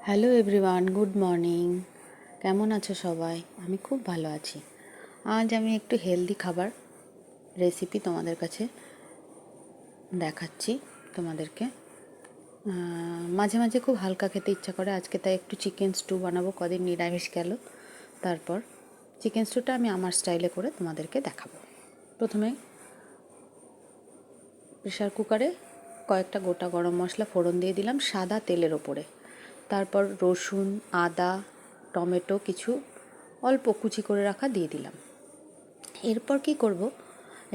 Hello everyone, good morning. কেমন আছো সবাই? আমি খুব ভালো আছি। আজ আমি একটু হেলদি খাবার রেসিপি তোমাদের কাছে দেখাচ্ছি তোমাদেরকে। মাঝে মাঝে খুব হালকা খেতে ইচ্ছা করে, আজকে তাই একটু চিকেন স্টু বানাবো। কদিন নিরামিষ গেল, তারপর চিকেন স্টুটা আমি আমার স্টাইলে করে তোমাদেরকে দেখাবো। প্রথমে প্রেশার কুকারে কয়েকটা গোটা গরম মশলা ফোড়ন দিয়ে দিলাম সাদা তেলের ওপরে। তারপর রসুন, আদা, টমেটো কিছু অল্প কুচি করে রাখা দিয়ে দিলাম। এরপর কি করব,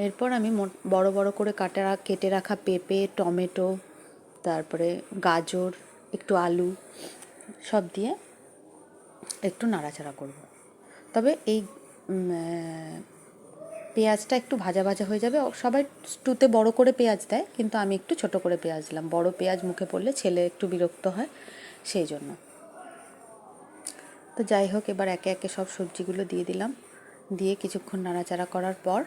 এরপর আমি বড় বড় করে কেটে রাখা পেঁপে, টমেটো, তারপরে গাজর, একটু আলু সব দিয়ে একটু নাড়াচাড়া করব। তবে এই পেঁয়াজটা একটু ভাজা ভাজা হয়ে যাবে। সবাই স্টুতে বড় করে পেঁয়াজ দেয়, কিন্তু আমি একটু ছোট করে পেঁয়াজ দিলাম। বড় পেঁয়াজ মুখে পড়লে ছেলে একটু বিরক্ত হয়, সেই জন্য। তো যাই হোক, এবার একে একে সব সবজিগুলো দিয়ে দিলাম। দিয়ে কিছুক্ষণ নাড়াচাড়া করার পর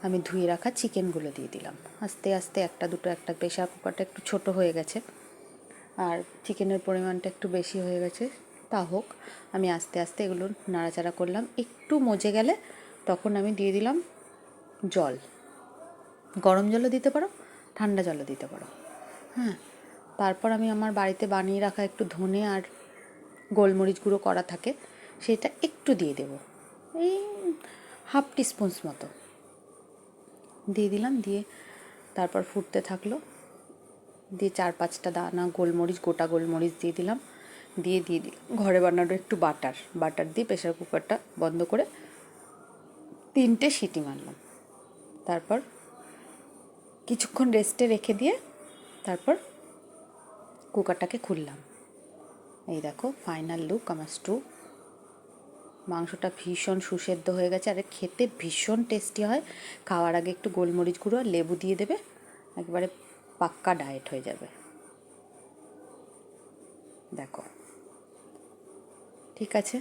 আমি ধুয়ে রাখা চিকেনগুলো দিয়ে দিলাম আস্তে আস্তে। একটা প্রেশার কুকারটা একটু ছোট হয়ে গেছে আর চিকেনের পরিমাণটা একটু বেশি হয়ে গেছে। তা হোক, আমি আস্তে আস্তে এগুলো নাড়াচাড়া করলাম। একটু মজে গেলে তখন আমি দিয়ে দিলাম জল। গরম জলও দিতে পারো, ঠান্ডা জলও দিতে পারো। হ্যাঁ, তারপর আমি আমার বাড়িতে বানিয়ে রাখা একটু ধনে আর গোলমরিচ গুঁড়ো করা থাকে, সেটা একটু দিয়ে দেব, এই হাফ টিস্পুনস মতো দিয়ে দিলাম। দিয়ে তারপর ফুটতে থাকলো। দিয়ে 4-5টা দানা গোলমরিচ, গোটা গোলমরিচ দিয়ে দিলাম। দিয়ে দিলাম ঘরে বানানো একটু বাটার দিয়ে প্রেশার কুকারটা বন্ধ করে 3টে সিটি মারলাম। তারপর কিছুক্ষণ রেস্টে রেখে দিয়ে তারপর কুকারটাকে খুললাম। এই দেখো ফাইনাল লুক আমার স্টু। মাংসটা ভীষণ সুসেদ্ধ হয়ে গেছে আর খেতে ভীষণ টেস্টি হয়। খাওয়ার আগে একটু গোলমরিচ গুঁড়ো আর লেবু দিয়ে দেবে, একবারে পাক্কা ডায়েট হয়ে যাবে। দেখো, ঠিক আছে,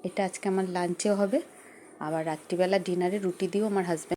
এটা আজকে আমার লাঞ্চেও হবে, আবার রাত্রিবেলা ডিনারে রুটি দিয়েও আমার হাজব্যান্ড